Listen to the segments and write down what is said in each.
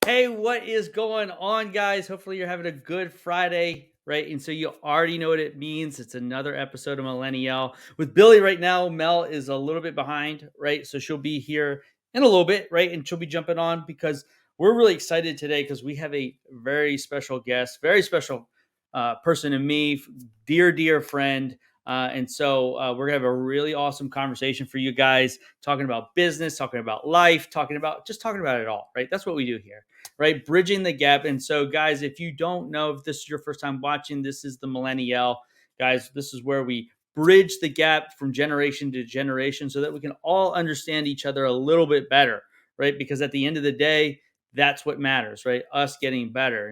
Hey, what is going on, guys? Hopefully, you're having a good Friday, right? And so, you already know what it means. It's another episode of Millennial with Billy right now. Mel is a little bit behind, right? So, she'll be here in a little bit, right? And she'll be jumping on because we're really excited today because we have a very special guest, very special person to me, dear friend. We're gonna have a really awesome conversation for you guys, talking about business, talking about life, talking about it all, right? That's what we do here, right? Bridging the gap. And so, guys, if you don't know, if this is your first time watching, this is the Millennial. Guys, this is where we bridge the gap from generation to generation so that we can all understand each other a little bit better, right? Because at the end of the day, that's what matters, right? Us getting better.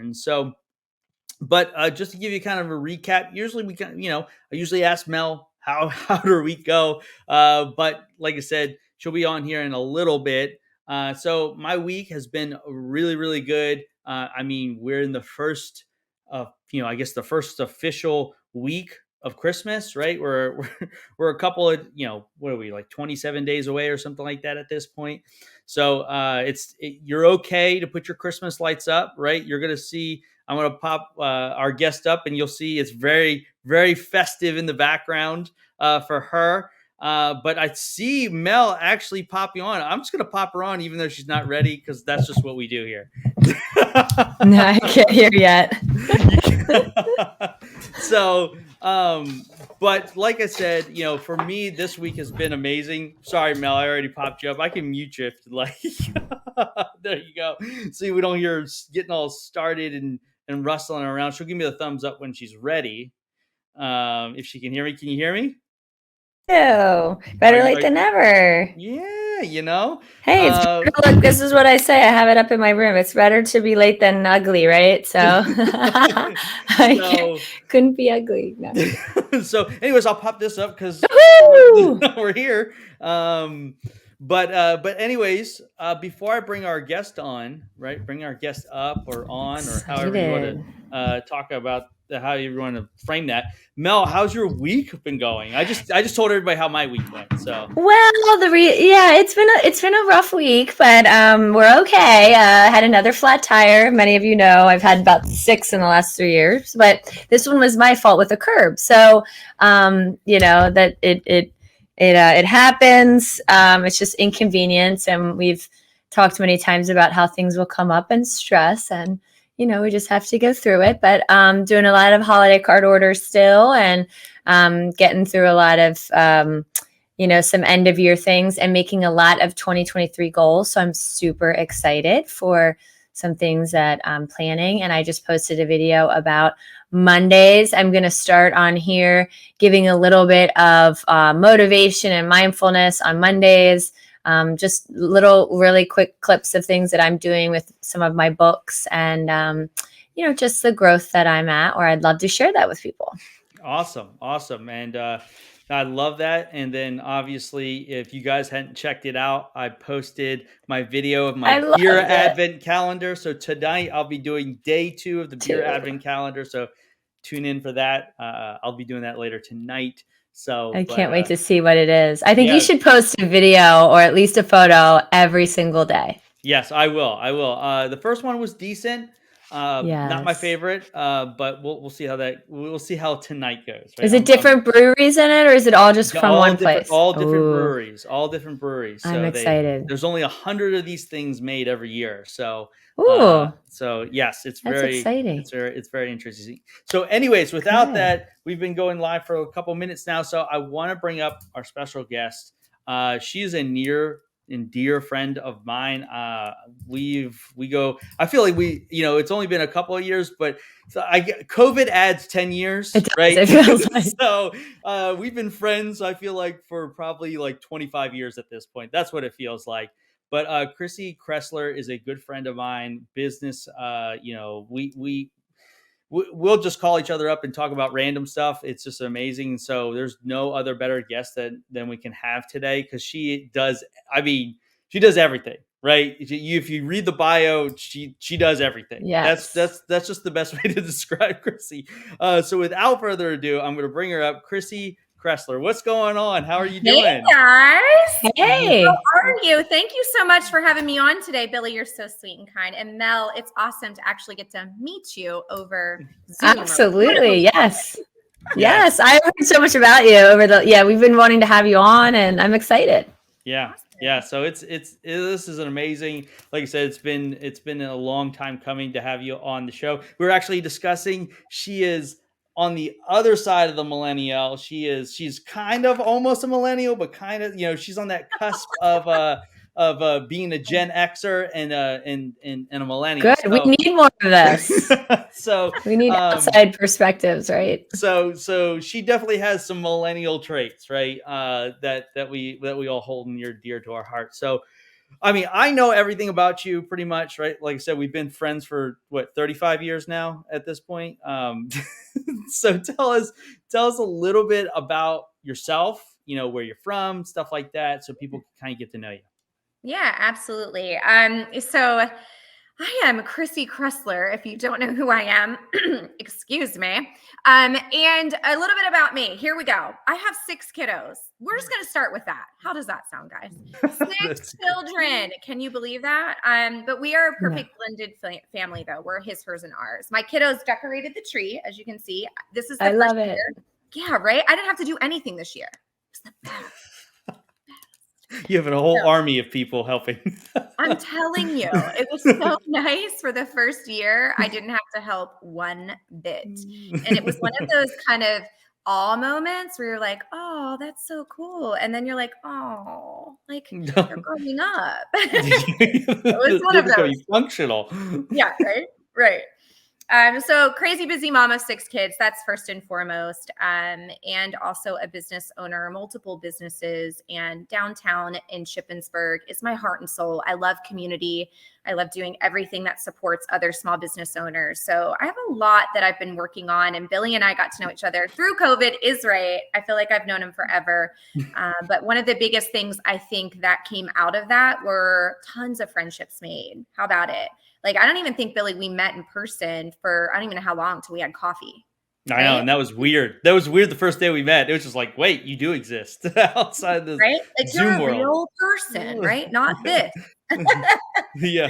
But just to give you kind of a recap, usually I usually ask Mel how did our week go, but like I said, she'll be on here in a little bit. So my week has been really good. I mean, we're in the first, I guess the first official week of Christmas, right? We're a couple of, what are we, like 27 days away or something like that at this point. So you're okay to put your Christmas lights up, right? You're gonna see I'm going to pop our guest up, and you'll see it's very festive in the background for her. But I see Mel actually pop you on. I'm just going to pop her on, even though she's not ready, because that's just what we do here. No, I can't hear yet. so, but like I said, for me, this week has been amazing. Sorry, Mel, I already popped you up. I can mute you if you like. There you go. See, we don't hear her getting all started and rustling around. She'll give me the thumbs up when she's ready. If she can hear me, can you hear me? Ew, better late than never. Yeah, Hey, it's look, this is what I say. I have it up in my room. It's better to be late than ugly, right? So, couldn't be ugly. No. So, anyways, I'll pop this up because we're here. But anyways, before I bring our guest on, right? Bring our guest up or on or however you want to talk about how you want to frame that. Mel, how's your week been going? I just told everybody how my week went. So well, it's been a rough week, but we're okay. Had another flat tire. Many of you know I've had about 6 in the last 3 years, but this one was my fault with a curb. So that it happens. It's just inconvenience, and we've talked many times about how things will come up and stress, and we just have to go through it. But doing a lot of holiday card orders still, and getting through a lot of some end of year things, and making a lot of 2023 goals. So I'm super excited for some things that I'm planning. And I just posted a video about Mondays. I'm going to start on here giving a little bit of motivation and mindfulness on Mondays. Just little really quick clips of things that I'm doing with some of my books, and just the growth that I'm at, or I'd love to share that with people. Awesome. And I love that. And then obviously, if you guys hadn't checked it out, I posted my video of my beer advent calendar. So tonight I'll be doing day 2 of the beer advent calendar. So tune in for that. I'll be doing that later tonight. So I can't wait to see what it is. I think you should post a video or at least a photo every single day. Yes, I will. The first one was decent. Not my favorite, but we'll see how tonight goes. Right? Is it different breweries in it, or is it all just from one place? All different breweries. I'm excited. There's only 100 of these things made every year. So, yes, it's very exciting. It's very interesting. So, anyways, without that, we've been going live for a couple minutes now. So, I want to bring up our special guest. She is a near and dear friend of mine. I feel like it's only been a couple of years, but COVID adds 10 years, right? It feels like. So we've been friends, I feel like, for probably like 25 years at this point. That's what it feels like. But Krissy Cressler is a good friend of mine. Business, we'll just call each other up and talk about random stuff. It's just amazing. So there's no other better guest than we can have today, because she does everything, right? If you read the bio, she does everything. Yes. That's just the best way to describe Krissy. So without further ado, I'm going to bring her up. Krissy Cressler. What's going on? How are you Hey doing? guys. Hey. How are you? Thank you so much for having me on today, Billy. You're so sweet and kind. And Mel, it's awesome to actually get to meet you over Zoom. Absolutely. Yes. Yes. Yes. I heard so much about you we've been wanting to have you on, and I'm excited. Yeah. Awesome. Yeah. So this is an amazing, like I said, it's been a long time coming to have you on the show. We're actually discussing, she is on the other side of the millennial. She's kind of almost a millennial, but kind of, she's on that cusp of being a Gen Xer and a millennial. Good. We need more of this. So We need outside perspectives, right? So she definitely has some millennial traits, right? That we all hold near dear to our hearts. So, I mean, I know everything about you pretty much, right? Like I said, we've been friends for 35 years now at this point. So tell us a little bit about yourself, where you're from, stuff like that, so people can kind of get to know you. Yeah, absolutely. So I am Krissy Cressler. If you don't know who I am, excuse me. And a little bit about me. Here we go. I have 6 kiddos. We're just going to start with that. How does that sound, guys? 6 children. Can you believe that? But we are a perfect blended family, though. We're his, hers, and ours. My kiddos decorated the tree, as you can see. This is the first love year. it. Yeah, right. I didn't have to do anything this year. It's the best. You have a whole army of people helping. I'm telling you, it was so nice for the first year. I didn't have to help one bit. And it was one of those kind of awe moments where you're like, oh, that's so cool. And then you're like, oh, like you're growing up. It was one of those. Functional. Yeah, right. So crazy busy mom of 6 kids. That's first and foremost. And also a business owner, multiple businesses, and downtown in Shippensburg is my heart and soul. I love community. I love doing everything that supports other small business owners. So I have a lot that I've been working on, and Billy and I got to know each other through COVID is right. I feel like I've known him forever. But one of the biggest things I think that came out of that were tons of friendships made. How about it? Like, I don't even think, Billy, we met in person for, I don't even know how long till we had coffee. I know, and that was weird. That was weird the first day we met. It was just like, wait, you do exist outside the Like Zoom you're a world. real person, right? Not this. Yeah.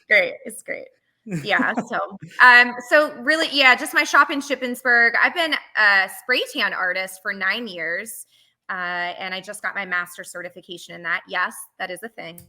Great. It's great. Yeah. So really, yeah, just my shop in Shippensburg. I've been a spray tan artist for 9 years. And I just got my master certification in that. Yes, that is a thing.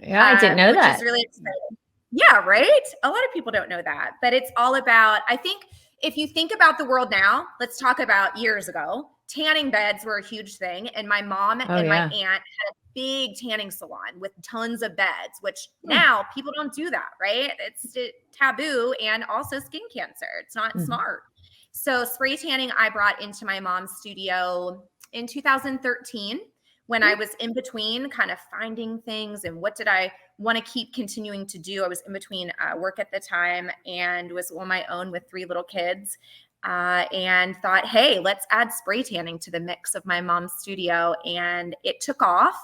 Yeah, I didn't know that. Which is really exciting. Yeah, right? A lot of people don't know that, but it's all about, I think if you think about the world now, let's talk about years ago. Tanning beds were a huge thing. And my mom and my aunt had a big tanning salon with tons of beds, which now people don't do that, right? It's taboo, and also skin cancer. It's not smart. So spray tanning, I brought into my mom's studio in 2013. When I was in between kind of finding things and what did I want to keep continuing to do. I was in between work at the time and was on my own with 3 little kids and thought, hey, let's add spray tanning to the mix of my mom's studio. And it took off.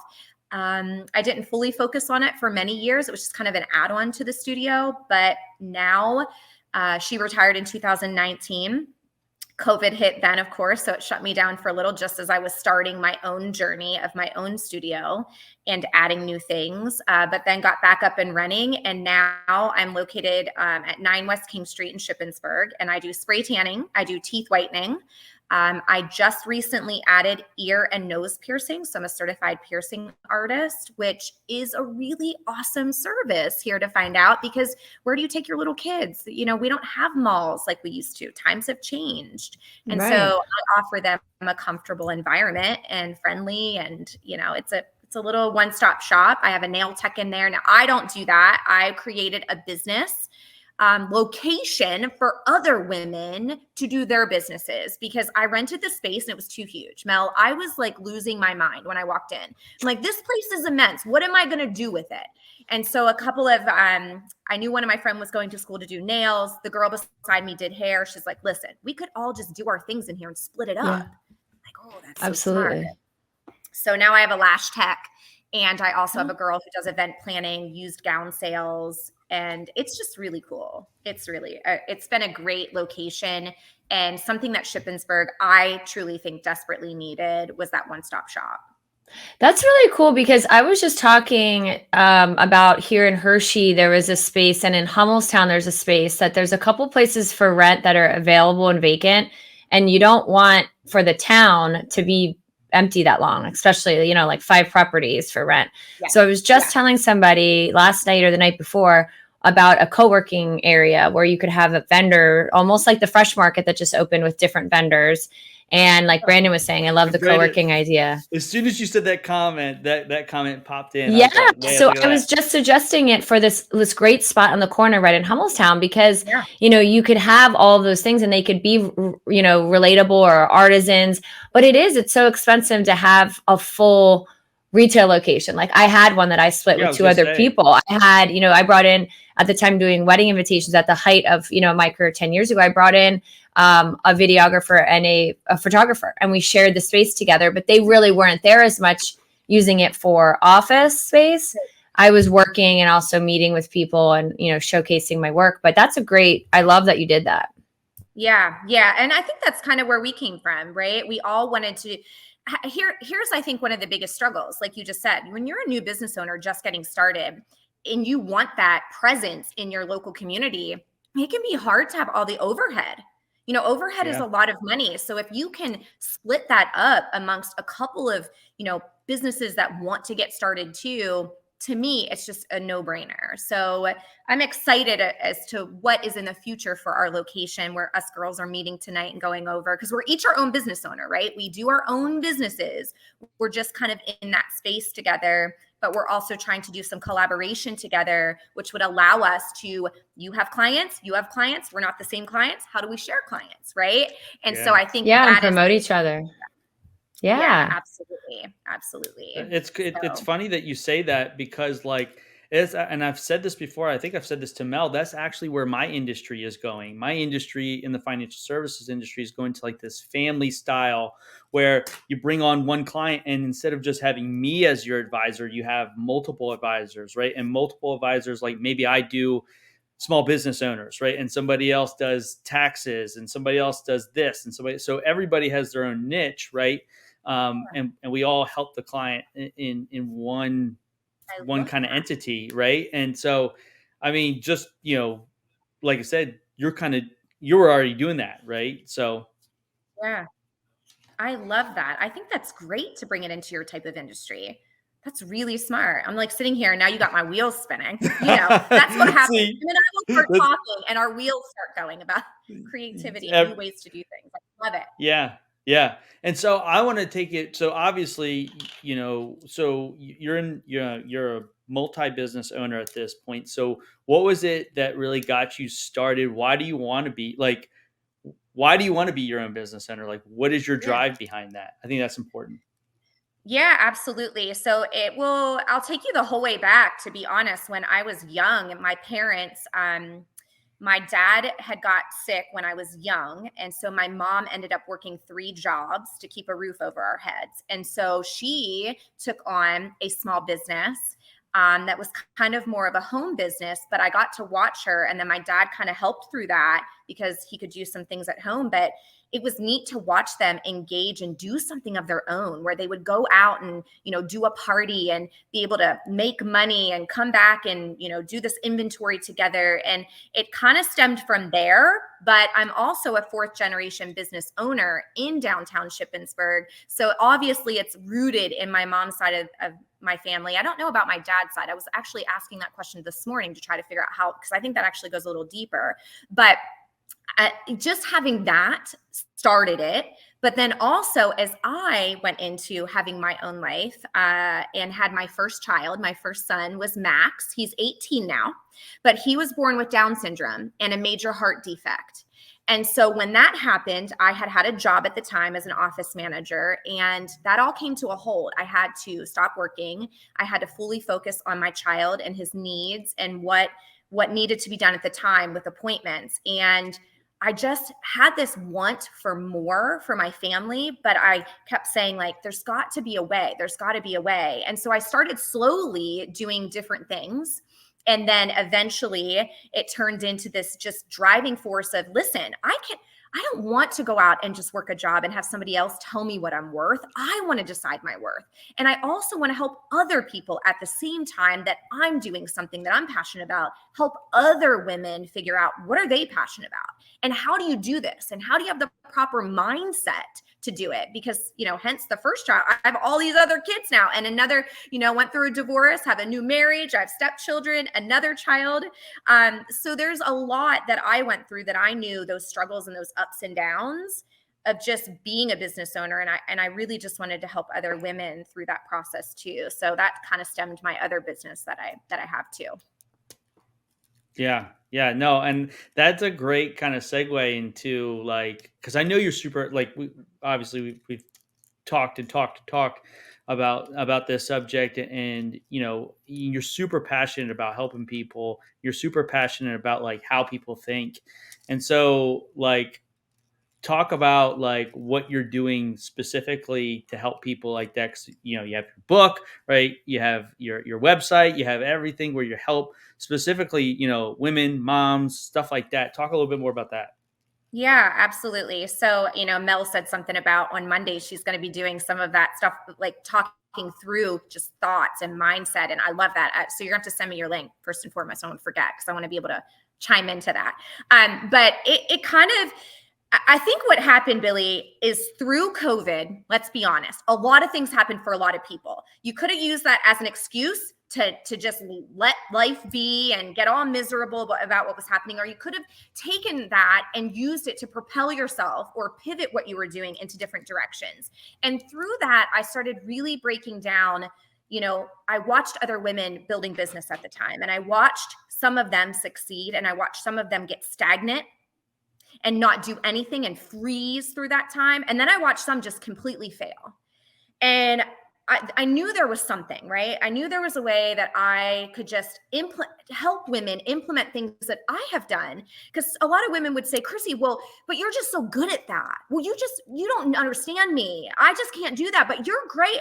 I didn't fully focus on it for many years. It was just kind of an add-on to the studio. But now she retired in 2019. COVID hit then, of course, so it shut me down for a little just as I was starting my own journey of my own studio and adding new things, but then got back up and running. And now I'm located at 9 West King Street in Shippensburg, and I do spray tanning. I do teeth whitening. I just recently added ear and nose piercing. So I'm a certified piercing artist, which is a really awesome service here to find out, because where do you take your little kids? You know, we don't have malls like we used to. Times have changed. And so I offer them a comfortable environment and friendly, and, you know, it's a little one-stop shop. I have a nail tech in there. Now, I don't do that. I created a business location for other women to do their businesses, because I rented the space and it was too huge. Mel, I was like losing my mind when I walked in. I'm like, this place is immense. What am I going to do with it? And so a couple of, I knew one of my friends was going to school to do nails. The girl beside me did hair. She's like, listen, we could all just do our things in here and split it up. I'm like, oh, that's so absolutely smart. So now I have a lash tech And I also have a girl who does event planning, used gown sales, and it's just really cool. It's been a great location, and something that Shippensburg, I truly think desperately needed was that one-stop shop. That's really cool because I was just talking about here in Hershey, there was a space, and in Hummelstown, there's a space that there's a couple places for rent that are available and vacant. And you don't want for the town to be empty that long, especially, you know, like 5 properties for rent. Yeah. So I was just telling somebody last night or the night before about a co-working area where you could have a vendor, almost like the Fresh Market that just opened with different vendors. And like Brandon was saying, I love the co-working idea. As soon as you said that comment, that comment popped in. Yeah. Like, so I was just suggesting it for this great spot on the corner right in Hummelstown because, you know, you could have all of those things and they could be, you know, relatable or artisans, but it's so expensive to have a full retail location. Like I had one that I split with 2 other people. I had, you know, I brought in at the time doing wedding invitations at the height of, you know, my career 10 years ago, I brought in a videographer and a photographer, and we shared the space together, but they really weren't there as much using it for office space. I was working and also meeting with people and, you know, showcasing my work, but I love that you did that. Yeah. Yeah. And I think that's kind of where we came from, right? We all wanted to here's, I think, one of the biggest struggles, like you just said, when you're a new business owner just getting started and you want that presence in your local community, it can be hard to have all the overhead. You know, overhead is a lot of money. So if you can split that up amongst a couple of, you know, businesses that want to get started too, to me, it's just a no-brainer. So I'm excited as to what is in the future for our location where us girls are meeting tonight and going over, because we're each our own business owner, right? We do our own businesses. We're just kind of in that space together, but we're also trying to do some collaboration together, which would allow us to, you have clients, we're not the same clients. How do we share clients, right? And so I think and promote each other. Yeah, absolutely. It's funny that you say that because and I've said this before, I think I've said this to Mel, that's actually where my industry is going. My industry in the financial services industry is going to like this family style where you bring on one client and instead of just having me as your advisor, you have multiple advisors, right? And multiple advisors, like maybe I do small business owners, right? And somebody else does taxes and somebody else does this and so everybody has their own niche, right? And we all help the client in one kind of entity, right? And so, I mean, just, you know, like I said, you were already doing that, right? So yeah, I love that. I think that's great to bring it into your type of industry. That's really smart. I'm like sitting here and now you got my wheels spinning. You know, that's what happens. And then I will start talking and our wheels start going about creativity and new ways to do things. I love it. Yeah. Yeah. And so I want to take it. So obviously, you know, so you're a multi-business owner at this point. So what was it that really got you started? Why do you want to be your own business owner? Like, what is your drive behind that? I think that's important. Yeah, absolutely. So I'll take you the whole way back, to be honest. When I was young, my parents, my dad had got sick when I was young. And so my mom ended up working 3 jobs to keep a roof over our heads. And so she took on a small business that was kind of more of a home business, but I got to watch her. And then my dad kind of helped through that because he could do some things at home. But it was neat to watch them engage and do something of their own, where they would go out and, you know, do a party and be able to make money and come back and, you know, do this inventory together. And it kind of stemmed from there. But I'm also a 4th generation business owner in downtown Shippensburg. So obviously it's rooted in my mom's side of my family. I don't know about my dad's side. I was actually asking that question this morning to try to figure out how, because I think that actually goes a little deeper. But just having that started it. But then also, as I went into having my own life and had my first child, my first son was Max. He's 18 now, but he was born with Down syndrome and a major heart defect. And so when that happened, I had a job at the time as an office manager, and that all came to a halt. I had to stop working. I had to fully focus on my child and his needs and what needed to be done at the time with appointments. And I just had this want for more for my family, but I kept saying, like, there's got to be a way. There's got to be a way. And so I started slowly doing different things. And then eventually it turned into this just driving force of, listen, I don't want to go out and just work a job and have somebody else tell me what I'm worth. I want to decide my worth. And I also want to help other people at the same time that I'm doing something that I'm passionate about, help other women figure out what are they passionate about and how do you do this? And how do you have the proper mindset to do it? Because, hence the first child, I have all these other kids now and another, went through a divorce, have a new marriage, I have stepchildren, another child. So there's a lot that I went through that I knew those struggles and those ups and downs of just being a business owner. And I really just wanted to help other women through that process too. So that kind of stemmed my other business that I have too. Yeah. Yeah. No. And that's a great kind of segue into like, cause I know you're super, like, we've talked about this subject, and you're super passionate about helping people. You're super passionate about like how people think. And so like, talk about like what you're doing specifically to help people like that. 'Cause, you have your book, right? You have your website, you have everything where you help specifically, women, moms, stuff like that. Talk a little bit more about that. Yeah, absolutely. So, Mel said something about on Monday, she's going to be doing some of that stuff, like talking through just thoughts and mindset. And I love that. So you're going to have to send me your link first and foremost. I won't forget because I want to be able to chime into that. But it kind of, I think what happened, Billy, is through COVID, let's be honest, a lot of things happened for a lot of people. You could have used that as an excuse to just let life be and get all miserable about what was happening. Or you could have taken that and used it to propel yourself or pivot what you were doing into different directions. And through that, I started really breaking down, I watched other women building business at the time, and I watched some of them succeed, and I watched some of them get stagnant and not do anything and freeze through that time. And then I watched some just completely fail. And I knew there was something, right? I knew there was a way that I could just help women implement things that I have done. Because a lot of women would say, Krissy, well, but you're just so good at that. Well, you don't understand me. I just can't do that, but you're great.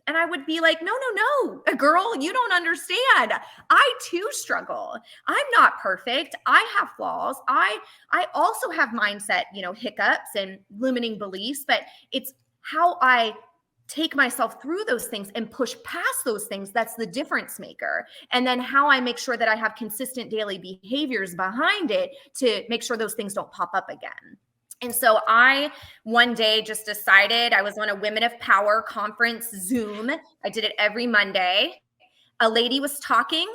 And I would be like, no, girl, you don't understand. I too struggle. I'm not perfect. I have flaws. I also have mindset, hiccups and limiting beliefs, but it's how I take myself through those things and push past those things. That's the difference maker. And then how I make sure that I have consistent daily behaviors behind it to make sure those things don't pop up again. And so I one day just decided, I was on a Women of Power conference Zoom. I did it every Monday. A lady was talking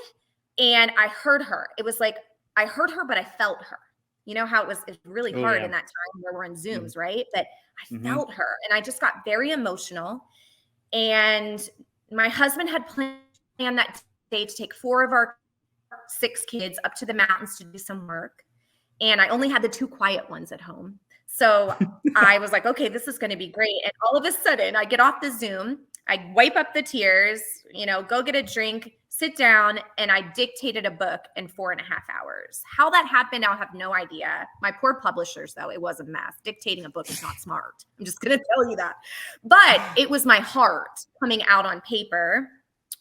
and I heard her. It was like, I heard her, but I felt her. You know how it's really hard in that time where we're in Zooms, right? But I felt her and I just got very emotional. And my husband had planned that day to take 4 of our 6 kids up to the mountains to do some work. And I only had the 2 quiet ones at home. So I was like, okay, this is going to be great. And all of a sudden I get off the Zoom, I wipe up the tears, go get a drink, sit down, and I dictated a book in 4.5 hours. How that happened, I'll have no idea. My poor publishers, though, it was a mess. Dictating a book is not smart. I'm just going to tell you that. But it was my heart coming out on paper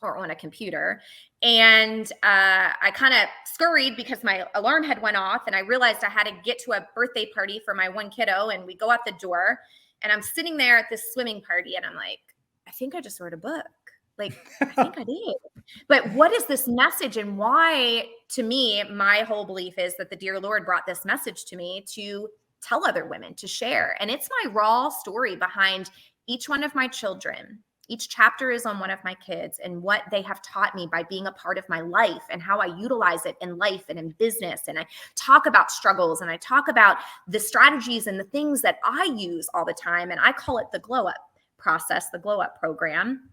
or on a computer. And I kind of scurried because my alarm had went off, and I realized I had to get to a birthday party for my one kiddo. And we go out the door, and I'm sitting there at this swimming party, and I'm like, I think I just wrote a book. Like, I think I did. But what is this message, and why? To me, my whole belief is that the dear Lord brought this message to me to tell other women, to share. And it's my raw story behind each one of my children. Each chapter is on one of my kids and what they have taught me by being a part of my life and how I utilize it in life and in business. And I talk about struggles, and I talk about the strategies and the things that I use all the time. And I call it the glow up process, the glow up program.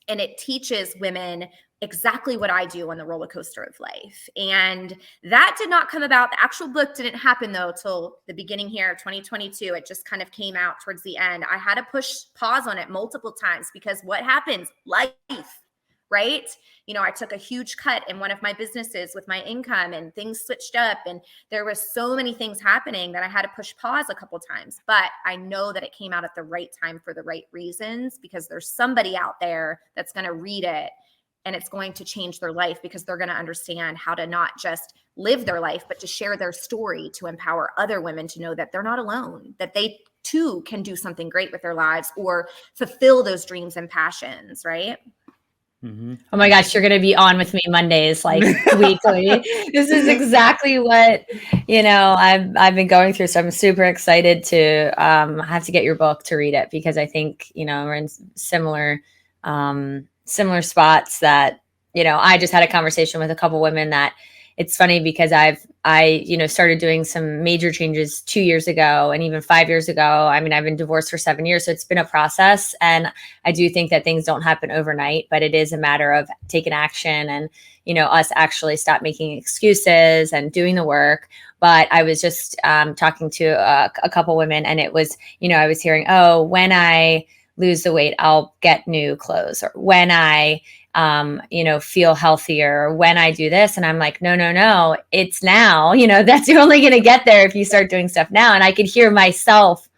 And it teaches women exactly what I do on the roller coaster of life. And that did not come about. The actual book didn't happen, though, till the beginning here of 2022. It just kind of came out towards the end. I had to push pause on it multiple times because what happens? Life. right? You know, I took a huge cut in one of my businesses with my income and things switched up and there was so many things happening that I had to push pause a couple times, but I know that it came out at the right time for the right reasons because there's somebody out there that's going to read it and it's going to change their life because they're going to understand how to not just live their life, but to share their story to empower other women to know that they're not alone, that they too can do something great with their lives or fulfill those dreams and passions, right? Mm-hmm. Oh my gosh, you're going to be on with me Mondays, like weekly. This is exactly what, you know, I've been going through. So I'm super excited to have to get your book to read it because I think, you know, we're in similar spots that, you know, I just had a conversation with a couple women that it's funny because I, you know, started doing some major changes 2 years ago and even 5 years ago. I mean, I've been divorced for 7 years, so it's been a process. And I do think that things don't happen overnight, but it is a matter of taking action and, you know, us actually stop making excuses and doing the work. But I was just talking to a couple women and it was, you know, I was hearing, oh, when I lose the weight, I'll get new clothes, or when I, you know, feel healthier, when I do this. And I'm like, no, it's now, you know, that's you're only going to get there if you start doing stuff now. And I could hear myself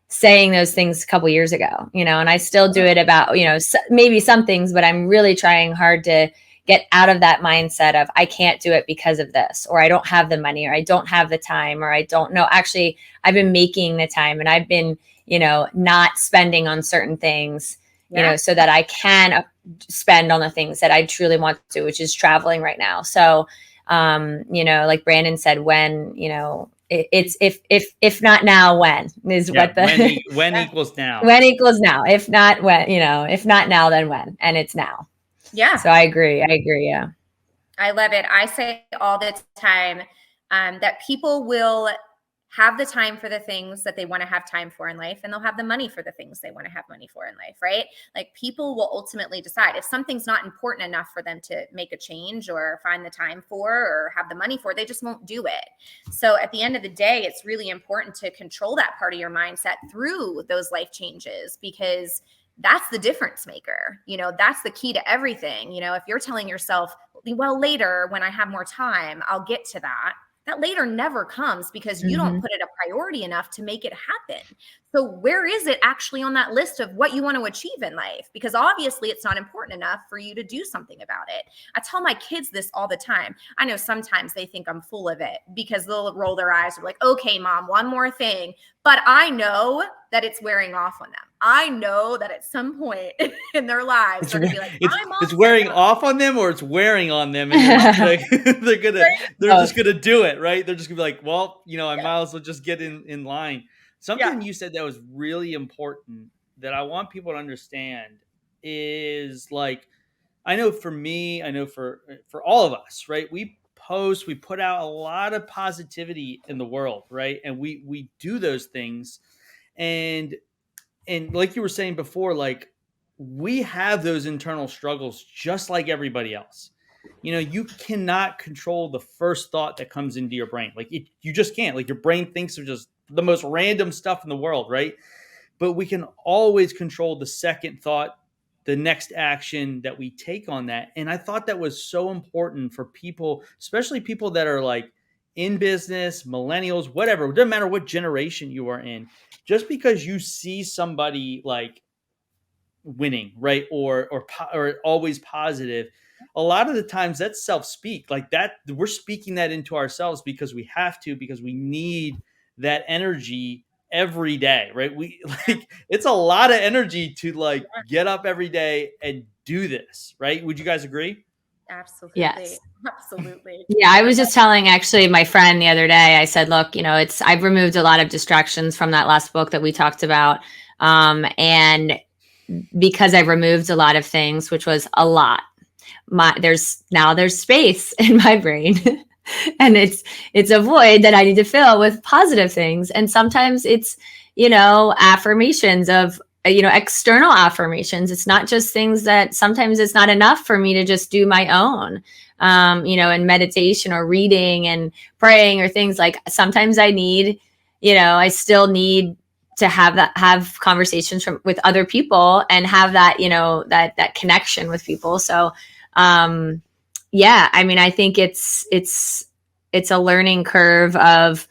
saying those things a couple years ago, you know, and I still do it about, you know, maybe some things, but I'm really trying hard to get out of that mindset of I can't do it because of this, or I don't have the money, or I don't have the time, or I don't know. Actually, I've been making the time and I've been, you know, not spending on certain things, you know, so that I can spend on the things that I truly want to, which is traveling right now. So, you know, like Brandon said, when, you know, it's if not now, when is what the when equals now. When equals now. If not when, you know, if not now, then when, and it's now. Yeah. So I agree. Yeah. I love it. I say all the time that people will have the time for the things that they want to have time for in life, and they'll have the money for the things they want to have money for in life, right? Like people will ultimately decide if something's not important enough for them to make a change or find the time for or have the money for, they just won't do it. So at the end of the day, it's really important to control that part of your mindset through those life changes, because that's the difference maker. You know, that's the key to everything. You know, if you're telling yourself, well, later when I have more time, I'll get to that. That later never comes because you don't put it a priority enough to make it happen. So where is it actually on that list of what you want to achieve in life? Because obviously it's not important enough for you to do something about it. I tell my kids this all the time. I know sometimes they think I'm full of it because they'll roll their eyes and be like, okay, mom, one more thing. But I know that it's wearing off on them. I know that at some point in their lives, they're gonna be like, it's wearing off on them, or it's wearing on them, and they're just gonna do it, right? They're just gonna be like, well, you know, I might as well just get in line. Something you said that was really important that I want people to understand is, like, I know for me, I know for all of us, right? We put out a lot of positivity in the world, right? And we do those things. And like you were saying before, like, we have those internal struggles just like everybody else. You know, you cannot control the first thought that comes into your brain. Like, you just can't. Like, your brain thinks of just the most random stuff in the world, right? But we can always control the second thought, the next action that we take on that. And I thought that was so important for people, especially people that are like in business, millennials, whatever. It doesn't matter what generation you are in. Just because you see somebody like winning, right, or always positive, a lot of the times that's self-speak. Like, that we're speaking that into ourselves because we have to, because we need that energy every day, right? We like, it's a lot of energy to like get up every day and do this, right? Would you guys agree? Absolutely. Yes. Absolutely. Yeah, I was just telling actually my friend the other day, I said, look, you know, I've removed a lot of distractions from that last book that we talked about. And because I've removed a lot of things, which was a lot, there's space in my brain. And it's a void that I need to fill with positive things. And sometimes it's, you know, affirmations of, you know, external affirmations. It's not just things that sometimes it's not enough for me to just do my own, you know, and meditation or reading and praying or things like sometimes I need, you know, I still need to have conversations with other people and have that, you know, that connection with people. So, yeah, I mean, I think it's a learning curve of,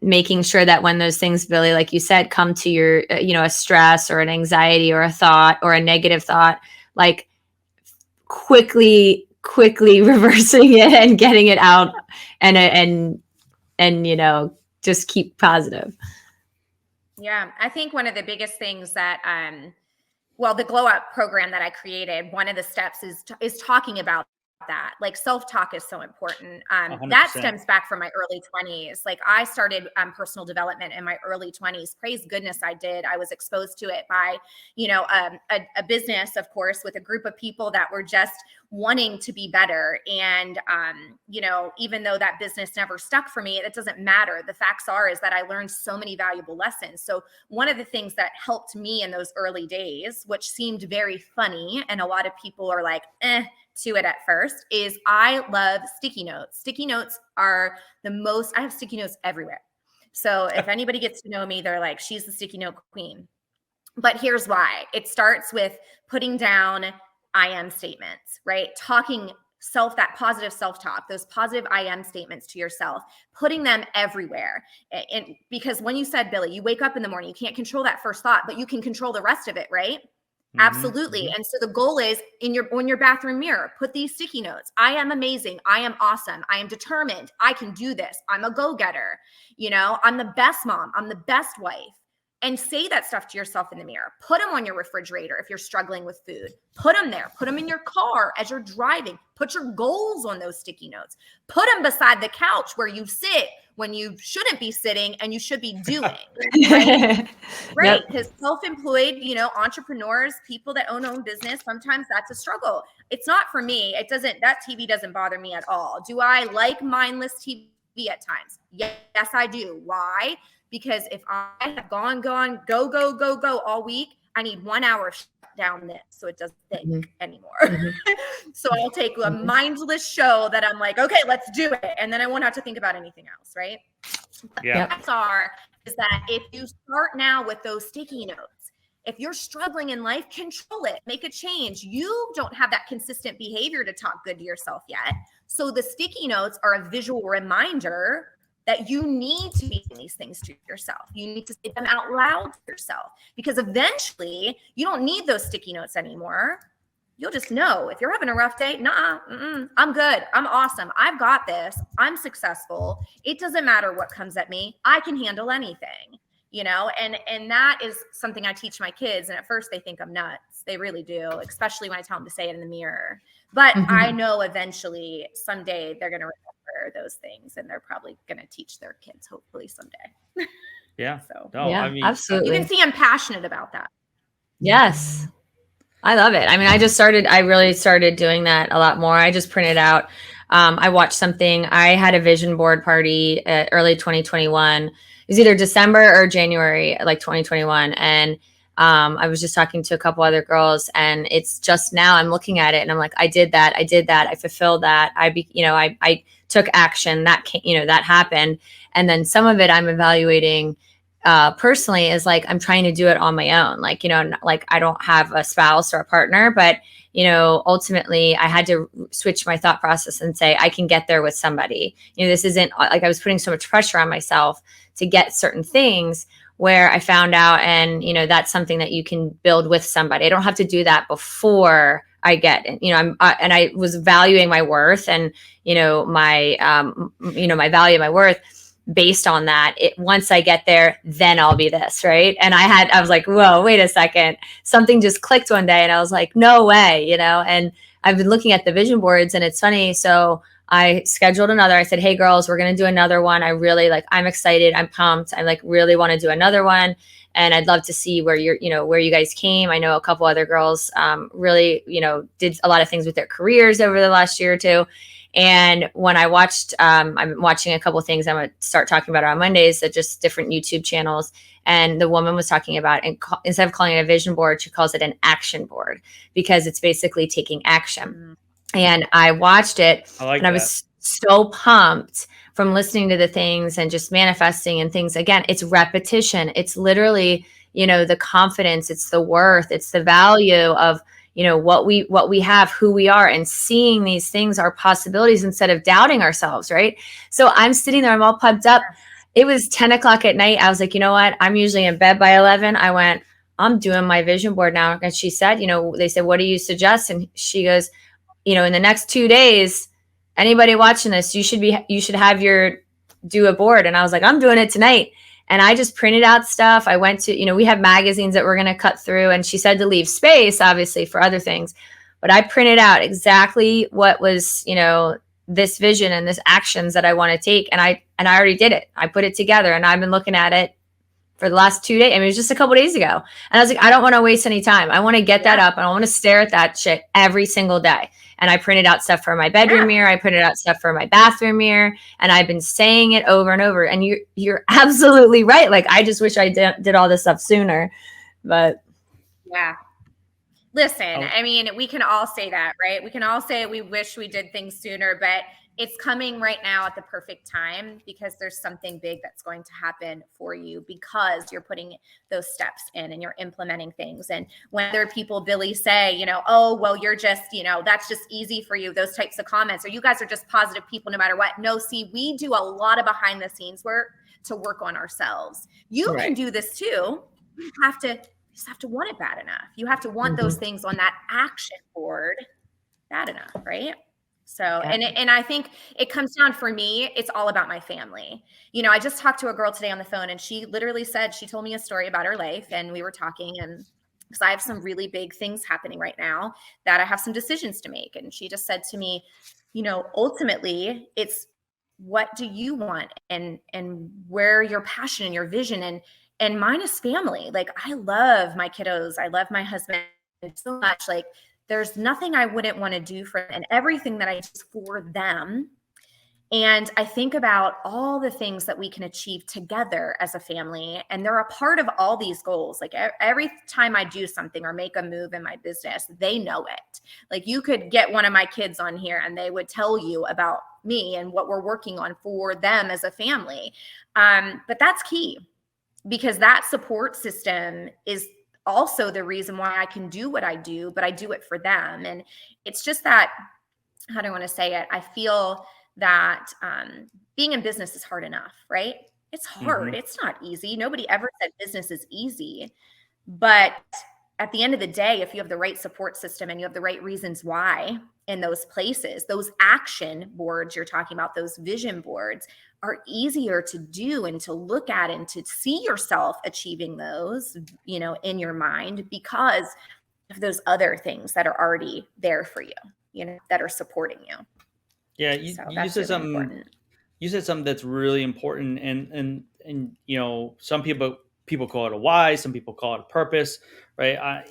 making sure that when those things, Billy, like you said, come to your, you know, a stress or an anxiety or a thought or a negative thought, like quickly reversing it and getting it out and, you know, just keep positive. Yeah, I think one of the biggest things that, well, the Glow Up program that I created, one of the steps is talking about that. Like self-talk is so important. That 100%. stems back from my early 20s. Like I started personal development in my early 20s. Praise goodness I did. I was exposed to it by, you know, a business, of course, with a group of people that were just wanting to be better. And, you know, even though that business never stuck for me, it doesn't matter. The facts are, is that I learned so many valuable lessons. So one of the things that helped me in those early days, which seemed very funny, and a lot of people are like, to it at first, is I love sticky notes. Sticky notes are the most, I have sticky notes everywhere. So if anybody gets to know me, they're like, she's the sticky note queen. But here's why. It starts with putting down I am statements, right? Talking that positive self-talk, those positive I am statements to yourself, putting them everywhere. And because when you said, Billy, you wake up in the morning, you can't control that first thought, but you can control the rest of it, right? Absolutely. And so the goal is on your bathroom mirror, put these sticky notes. I am amazing. I am awesome. I am determined. I can do this. I'm a go-getter. You know, I'm the best mom. I'm the best wife. And say that stuff to yourself in the mirror. Put them on your refrigerator if you're struggling with food. Put them there. Put them in your car as you're driving. Put your goals on those sticky notes. Put them beside the couch where you sit when you shouldn't be sitting and you should be doing. Right? Right. Because self-employed, you know, entrepreneurs, people that own business, sometimes that's a struggle. It's not for me. That TV doesn't bother me at all. Do I like mindless TV at times? Yes, I do. Why? Because if I have go all week, I need 1 hour to shut down this so it doesn't think anymore. So I'll take a mindless show that I'm like, okay, let's do it. And then I won't have to think about anything else, right? Yeah. The facts are is that if you start now with those sticky notes, if you're struggling in life, control it, make a change. You don't have that consistent behavior to talk good to yourself yet. So the sticky notes are a visual reminder that you need to be doing these things to yourself. You need to say them out loud to yourself, because eventually you don't need those sticky notes anymore. You'll just know if you're having a rough day, I'm good. I'm awesome. I've got this. I'm successful. It doesn't matter what comes at me. I can handle anything, you know? And that is something I teach my kids. And at first they think I'm nuts. They really do, especially when I tell them to say it in the mirror. But I know eventually someday they're going to remember those things, and they're probably going to teach their kids hopefully someday. Yeah. So yeah, I mean, absolutely. You can see I'm passionate about that. Yes. I love it. I mean, I really started doing that a lot more. I just printed out, I watched something. I had a vision board party early 2021. It was either December or January, like 2021. And I was just talking to a couple other girls, and it's just now I'm looking at it and I'm like, I did that. I fulfilled that. I took action that happened. And then some of it I'm evaluating personally is like, I'm trying to do it on my own. Like, you know, like I don't have a spouse or a partner, but you know, ultimately I had to switch my thought process and say, I can get there with somebody. You know, this isn't like I was putting so much pressure on myself to get certain things, where I found out, and, you know, that's something that you can build with somebody. I don't have to do that before I get, you know, I was valuing my worth and, you know, my value, my worth based on that. Once I get there, then I'll be this, right? And I was like, whoa, wait a second. Something just clicked one day and I was like, no way, you know? And I've been looking at the vision boards, and it's funny. So I scheduled another. I said, hey girls, we're going to do another one. I'm excited. I'm pumped. I really want to do another one. And I'd love to see where you guys came. I know a couple other girls really, you know, did a lot of things with their careers over the last year or two. And when I watched, I'm watching a couple of things I'm going to start talking about on Mondays, so just different YouTube channels. And the woman was talking about, and instead of calling it a vision board, she calls it an action board, because it's basically taking action. And I watched it, I was so pumped from listening to the things and just manifesting and things. Again, it's repetition. It's literally, the confidence, it's the worth, it's the value of, what we have, who we are, and seeing these things are possibilities instead of doubting ourselves. Right. So I'm sitting there, I'm all pumped up. It was 10 o'clock at night. I was like, you know what? I'm usually in bed by 11. I went, I'm doing my vision board now. And she said, they said, what do you suggest? And she goes, in the next 2 days, anybody watching this, you should have do a board. And I was like, I'm doing it tonight. And I just printed out stuff. I went to, we have magazines that we're going to cut through. And she said to leave space, obviously, for other things. But I printed out exactly what was, this vision and this actions that I want to take. And I already did it. I put it together and I've been looking at it for the last 2 days. I mean, it was just a couple days ago. And I was like, I don't want to waste any time. I want to get that up and I want to stare at that shit every single day. And I printed out stuff for my bedroom mirror. I printed out stuff for my bathroom mirror. And I've been saying it over and over. And you're absolutely right. Like, I just wish I did all this stuff sooner. But yeah. Listen, I mean, we can all say that, right? We can all say we wish we did things sooner, but it's coming right now at the perfect time because there's something big that's going to happen for you because you're putting those steps in and you're implementing things. And when other people, Billy, say, oh, well, you're just, that's just easy for you, those types of comments, or you guys are just positive people no matter what. No, see, we do a lot of behind the scenes work to work on ourselves. You can do this too. You just have to want it bad enough. You have to want those things on that action board bad enough, right? So, and I think it comes down, for me, it's all about my family. I just talked to a girl today on the phone and she literally said, she told me a story about her life and we were talking, and because I have some really big things happening right now that I have some decisions to make. And she just said to me, ultimately it's what do you want and where your passion and your vision and mine is family. Like, I love my kiddos. I love my husband so much. Like, there's nothing I wouldn't want to do for them and everything that I do for them. And I think about all the things that we can achieve together as a family. And they're a part of all these goals. Like, every time I do something or make a move in my business, they know it. Like, you could get one of my kids on here and they would tell you about me and what we're working on for them as a family. But that's key, because that support system is also the reason why I can do what I do, but I do it for them. And it's just that, how do I want to say it? I feel that being in business is hard enough, right? It's hard. Mm-hmm. It's not easy. Nobody ever said business is easy. But at the end of the day, if you have the right support system and you have the right reasons why in those places, those action boards you're talking about, those vision boards, are easier to do and to look at and to see yourself achieving those, in your mind, because of those other things that are already there for you, that are supporting you. Yeah. You said something important. You said something that's really important. And some people call it a why, some people call it a purpose, right?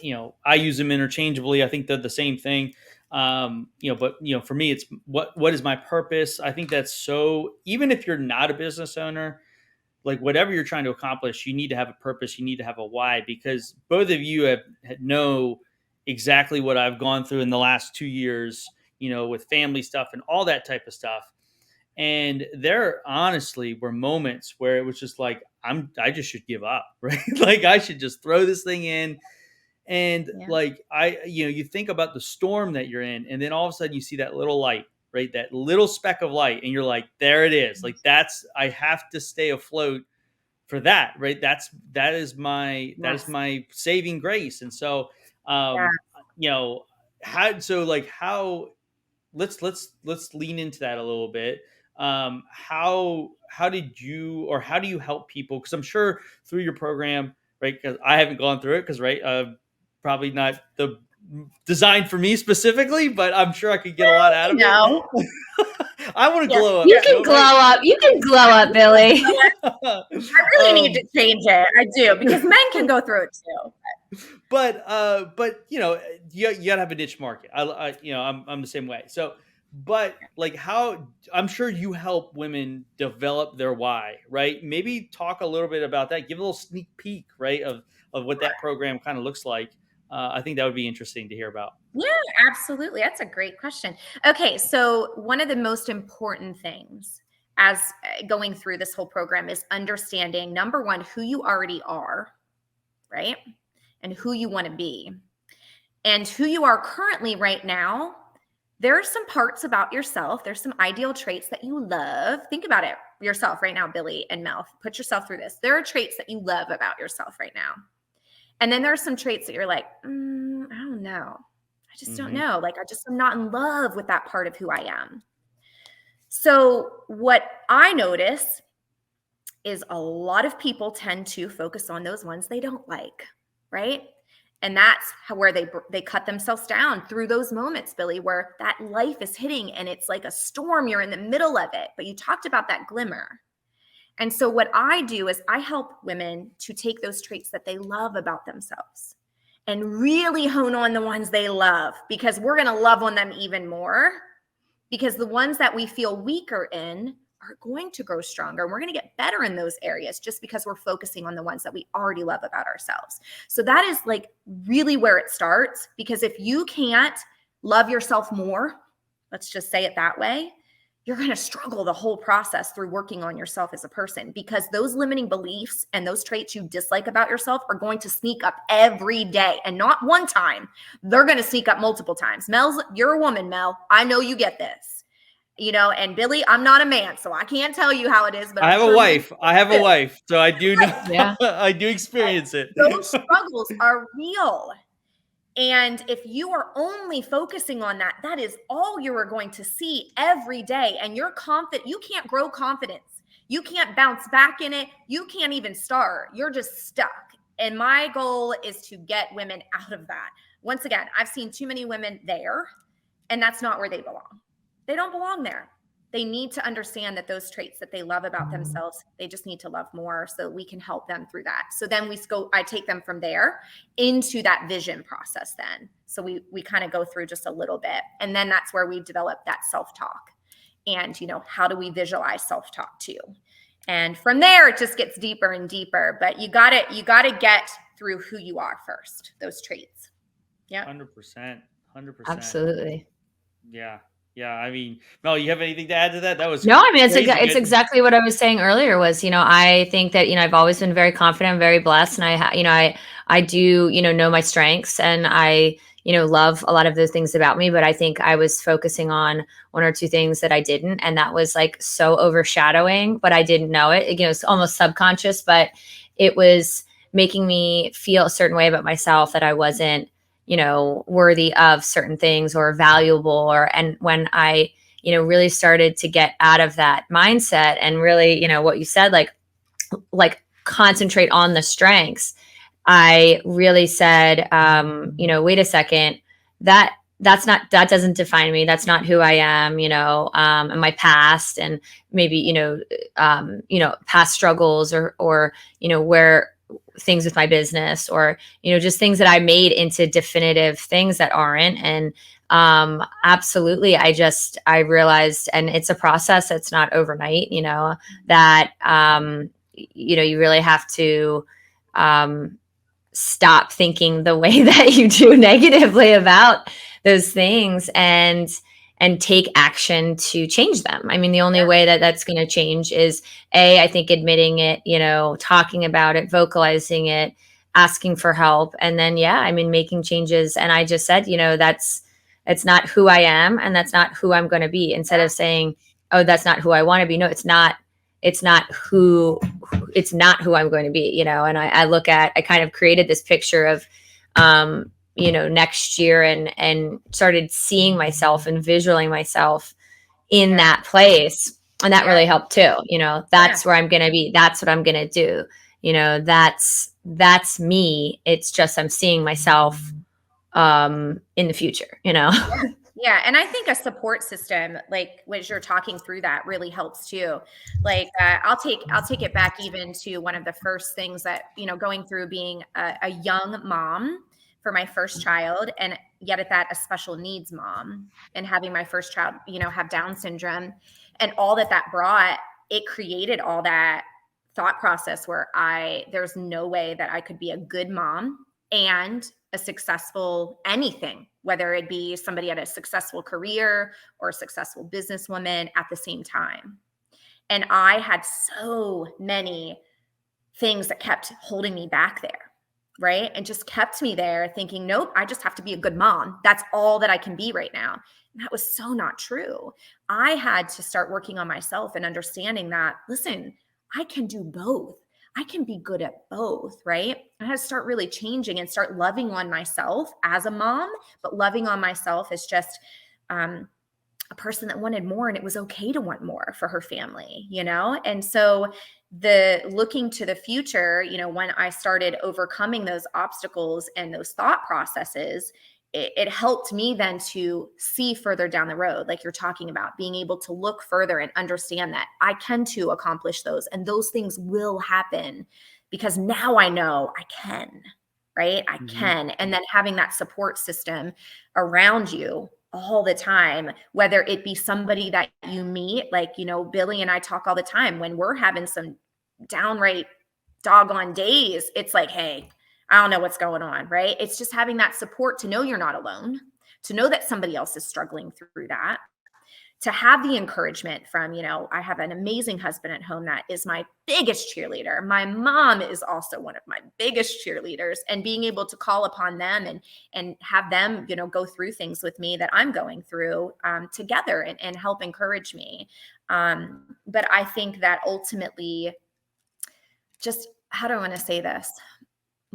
I use them interchangeably. I think they're the same thing. But for me, it's what is my purpose? I think that's so, even if you're not a business owner, like, whatever you're trying to accomplish, you need to have a purpose. You need to have a why, because both of you know exactly what I've gone through in the last 2 years, with family stuff and all that type of stuff. And there honestly were moments where it was just like, I just should give up, right? Like, I should just throw this thing in. And you think about the storm that you're in, and then all of a sudden you see that little light, right? That little speck of light, and you're like, there it is. Like, I have to stay afloat for that, right? That is my saving grace. And so, let's lean into that a little bit. How did you, or how do you help people? Because I'm sure through your program, right? Because I haven't gone through it, because probably not the designed for me specifically, but I'm sure I could get a lot out of it. I want to glow up. You can glow up. You can glow up, Billy. I really need to change it. I do, because men can go through it too. But you gotta have a niche market. I'm the same way. So, but like, how, I'm sure you help women develop their why, right? Maybe talk a little bit about that. Give a little sneak peek, right, of what that program kind of looks like. I think that would be interesting to hear about. Yeah, absolutely. That's a great question. Okay, so one of the most important things as going through this whole program is understanding, number one, who you already are, right? And who you want to be. And who you are currently right now, there are some parts about yourself. There's some ideal traits that you love. Think about it yourself right now, Billy and Mel. Put yourself through this. There are traits that you love about yourself right now. And then there are some traits that you're like, I don't know. I just don't know. Like, I'm not in love with that part of who I am. So what I notice is a lot of people tend to focus on those ones they don't like, right? And that's where they cut themselves down through those moments, Billy, where that life is hitting and it's like a storm. You're in the middle of it, but you talked about that glimmer. And so what I do is I help women to take those traits that they love about themselves and really hone on the ones they love, because we're going to love on them even more, because the ones that we feel weaker in are going to grow stronger. We're going to get better in those areas just because we're focusing on the ones that we already love about ourselves. So that is like really where it starts, because if you can't love yourself more, let's just say it that way, you're going to struggle the whole process through working on yourself as a person, because those limiting beliefs and those traits you dislike about yourself are going to sneak up every day, and not one time. They're going to sneak up multiple times. You're a woman, Mel. I know you get this, and Billy, I'm not a man, so I can't tell you how it is, but I have a wife. I have a wife, so I do know. Yeah. I do experience it. Those struggles are real. And if you are only focusing on that, that is all you are going to see every day. And you're confident. You can't grow confidence. You can't bounce back in it. You can't even start. You're just stuck. And my goal is to get women out of that. Once again, I've seen too many women there, and that's not where they belong. They don't belong there. They need to understand that those traits that they love about themselves, they just need to love more, so we can help them through that. So then I take them from there into that vision process then. So we kind of go through just a little bit. And then that's where we develop that self-talk. And, how do we visualize self-talk too? And from there, it just gets deeper and deeper. But you got to get through who you are first, those traits. Yeah. 100%. 100%. Absolutely. Yeah. Yeah. I mean, Mel, you have anything to add to that? That was No, I mean, it's crazy. exactly what I was saying earlier was, I think that, I've always been very confident, very blessed. And I do, know my strengths, and I, love a lot of those things about me. But I think I was focusing on one or two things that I didn't. And that was like so overshadowing, but I didn't know it. It's almost subconscious, but it was making me feel a certain way about myself, that I wasn't, worthy of certain things or valuable. And when I, really started to get out of that mindset and really, what you said, like concentrate on the strengths, I really said, wait a second, that doesn't define me. That's not who I am, and my past, and maybe, past struggles or, where things with my business, or, just things that I made into definitive things that aren't. And absolutely, I realized, and it's a process, it's not overnight, that, you really have to, stop thinking the way that you do negatively about those things, and take action to change them. I mean, the only way that that's going to change is I think admitting it, talking about it, vocalizing it, asking for help, and then, making changes. And I just said, it's not who I am, and that's not who I'm going to be. Instead of saying, oh, that's not who I want to be. No, it's not who I'm going to be, and I kind of created this picture of, next year, and started seeing myself and visualizing myself in that place. And that really helped too. That's where I'm going to be. That's what I'm going to do. That's me. It's just, I'm seeing myself, in the future, Yeah. And I think a support system, like when you're talking through that, really helps too. Like I'll take it back even to one of the first things that, going through being a young mom for my first child, and yet at that, a special needs mom, and having my first child, have Down syndrome, and all that brought, it created all that thought process where there's no way that I could be a good mom and a successful anything, whether it be somebody at a successful career or a successful businesswoman at the same time. And I had so many things that kept holding me back there, right? And just kept me there thinking, nope, I just have to be a good mom. That's all that I can be right now. And that was so not true. I had to start working on myself and understanding that, listen, I can do both. I can be good at both, right? I had to start really changing and start loving on myself as a mom, but loving on myself as just a person that wanted more, and it was okay to want more for her family, you know? And so the looking to the future, you know, when I started overcoming those obstacles and those thought processes, it helped me then to see further down the road, like you're talking about, being able to look further and understand that I can too accomplish those, and those things will happen because now I know I can, right? I can. And then having that support system around you all the time, whether it be somebody that you meet, like, you know, Billy and I talk all the time when we're having some downright doggone days, it's like, hey, I don't know what's going on, right? It's just having that support to know you're not alone, to know that somebody else is struggling through that, to have the encouragement from, you know, I have an amazing husband at home that is my biggest cheerleader. My mom is also one of my biggest cheerleaders, and being able to call upon them and have them, you know, go through things with me that I'm going through together and help encourage me. But I think that ultimately, just how do I want to say this?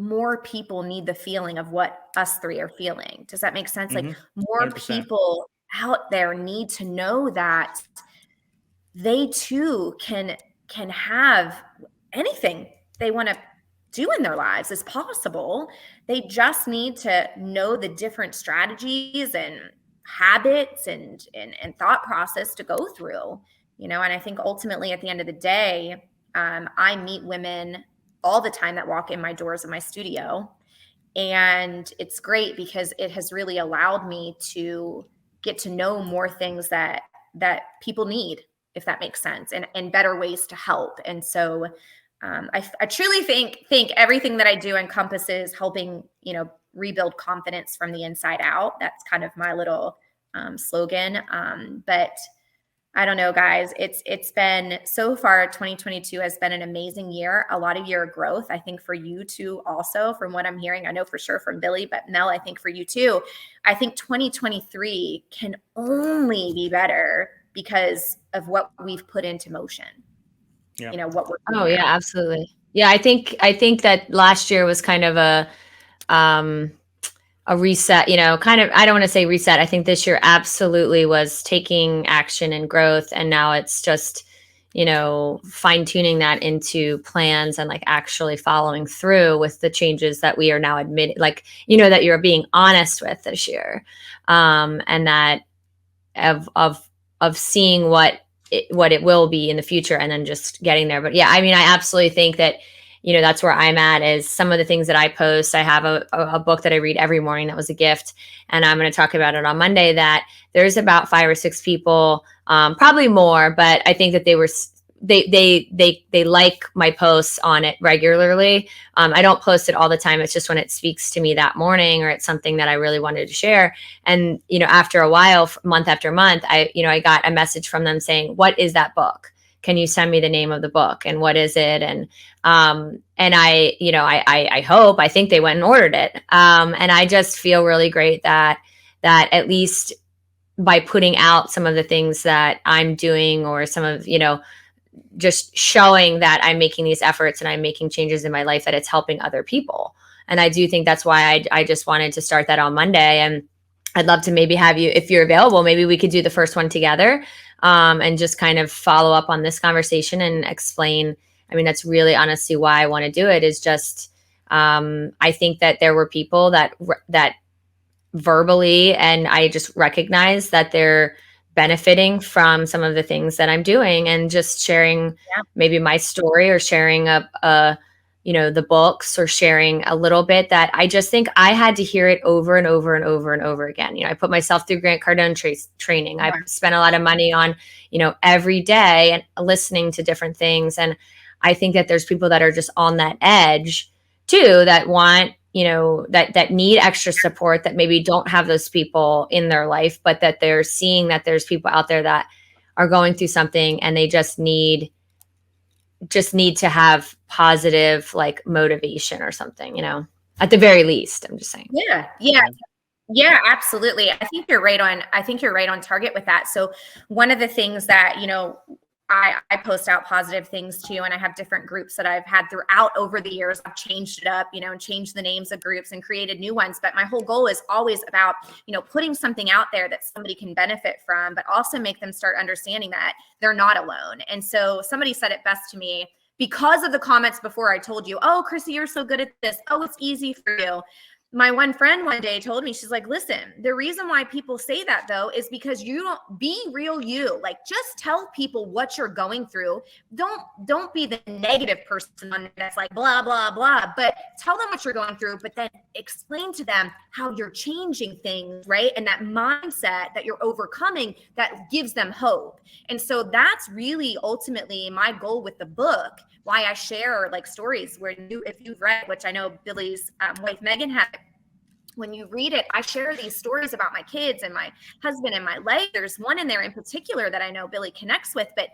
More people need the feeling of what us three are feeling. Does that make sense? Like more 100%. people out there need to know that they too can have anything they want to do in their lives is possible. They just need to know the different strategies and habits and thought process to go through, you know. And I think ultimately at the end of the day, I meet women all the time that walk in my doors of my studio. And it's great because it has really allowed me to get to know more things that people need, if that makes sense, and better ways to help. And so I truly think everything that I do encompasses helping, you know, rebuild confidence from the inside out. That's kind of my little slogan. But I don't know, guys, it's been so far, 2022 has been an amazing year, a lot of year of growth. I think for you too, also from what I'm hearing, I know for sure from Billy, but Mel, I think for you too, I think 2023 can only be better because of what we've put into motion. Yeah. You know, what we're Oh yeah, absolutely. Yeah, I think that last year was kind of a reset, you know, kind of, I don't want to say reset. I think this year absolutely was taking action and growth. And now it's just, you know, fine tuning that into plans and like actually following through with the changes that we are now admitting, like, you know, that you're being honest with this year. And that of seeing what it will be in the future and then just getting there. But yeah, I mean, I absolutely think that, you know, that's where I'm at is some of the things that I post. I have a book that I read every morning that was a gift. And I'm going to talk about it on Monday, that there's about 5 or 6 people, probably more, but I think that they like my posts on it regularly. I don't post it all the time. It's just when it speaks to me that morning or it's something that I really wanted to share. And, you know, after a while, month after month, I got a message from them saying, what is that book? Can you send me the name of the book and what is it? And I think they went and ordered it. And I just feel really great that at least by putting out some of the things that I'm doing, or some of, you know, just showing that I'm making these efforts and I'm making changes in my life, that it's helping other people. And I do think that's why I just wanted to start that on Monday. And I'd love to maybe have you, if you're available, maybe we could do the first one together, and just kind of follow up on this conversation and explain. I mean, that's really honestly why I want to do it, is just, I think that there were people that verbally, and I just recognize that they're benefiting from some of the things that I'm doing, and just sharing maybe my story, or sharing the books, or sharing a little bit that I just think I had to hear it over and over and over and over again. You know, I put myself through Grant Cardone training. I've spent a lot of money on, you know, every day and listening to different things. And I think that there's people that are just on that edge too, that want, that need extra support, that maybe don't have those people in their life, but that they're seeing that there's people out there that are going through something and they just need to have positive like motivation or something, at the very least. I'm just saying. Yeah, absolutely. I think you're right on target with that. So one of the things that, I post out positive things too, and I have different groups that I've had throughout over the years. I've changed it up, and changed the names of groups and created new ones. But my whole goal is always about, putting something out there that somebody can benefit from, but also make them start understanding that they're not alone. And so somebody said it best to me because of the comments before. I told you, oh, Krissy, you're so good at this. Oh, it's easy for you. My one friend one day told me, she's like, listen, the reason why people say that though, is because you don't be real you. Like, just tell people what you're going through. Don't be the negative person on that's like, blah, blah, blah, but tell them what you're going through, but then explain to them how you're changing things, right? And that mindset that you're overcoming that gives them hope. And so that's really ultimately my goal with the book, why I share like stories where if you've read, which I know Billy's wife, Megan, had, when you read it, I share these stories about my kids and my husband and my life. There's one in there in particular that I know Billy connects with, but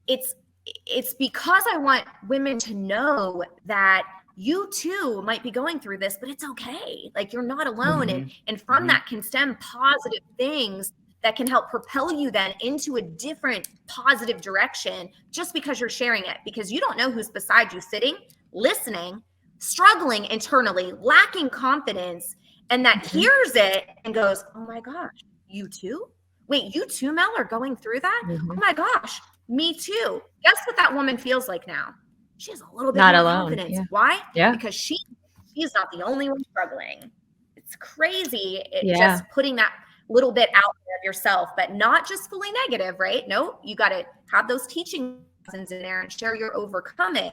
it's because I want women to know that you too might be going through this, but it's okay. Like, you're not alone. Mm-hmm. And from that can stem positive things that can help propel you then into a different positive direction, just because you're sharing it, because you don't know who's beside you, sitting, listening, struggling internally, lacking confidence, and that hears it and goes, oh my gosh, you too? Wait, you too, Mel, are going through that? Mm-hmm. Oh my gosh, me too. Guess what that woman feels like now? She has a little bit not more alone. confidence. Yeah. Why? Yeah. Because she's not the only one struggling. It's crazy. Yeah. Just putting that little bit out there of yourself, but not just fully negative, right? No, you got to have those teaching lessons in there and share your overcoming,